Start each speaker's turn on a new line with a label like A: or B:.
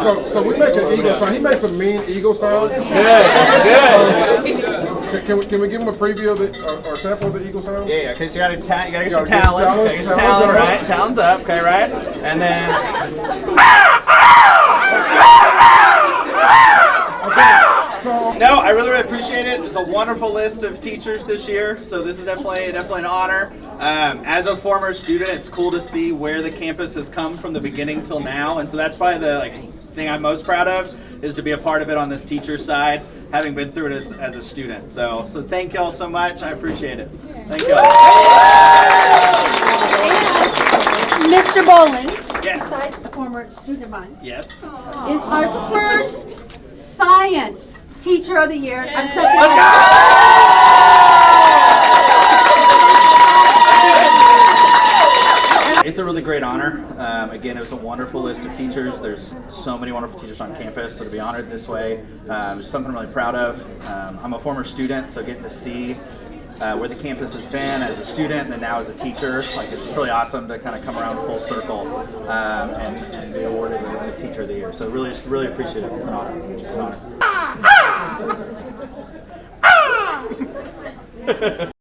A: So we make an eagle sound. He makes some mean eagle sounds.
B: Good.
A: Can we give him a preview of the, or sample of the eagle sound?
B: Yeah. Okay. So you gotta get your talon. Okay, get your talon right. Talon's up. Okay, right. And then. No, I really appreciate it. It's a wonderful list of teachers this year, so this is definitely an honor. As a former student, it's cool to see where the campus has come from the beginning till now, and so that's probably the thing I'm most proud of, is to be a part of it on this teacher side, having been through it as a student. So thank y'all so much. I appreciate it. Thank y'all.
C: Mr. Bowling,
B: Yes.
C: besides a former student of mine,
B: Yes.
C: is our first science teacher of the year.
B: It's a really great honor. Again, it was a wonderful list of teachers. There's so many wonderful teachers on campus, so to be honored this way is something I'm really proud of. I'm a former student, so getting to see where the campus has been as a student and then now as a teacher, it's just really awesome to kind of come around full circle and be awarded a Teacher of the Year. So really appreciate it. It's an honor. It's an honor.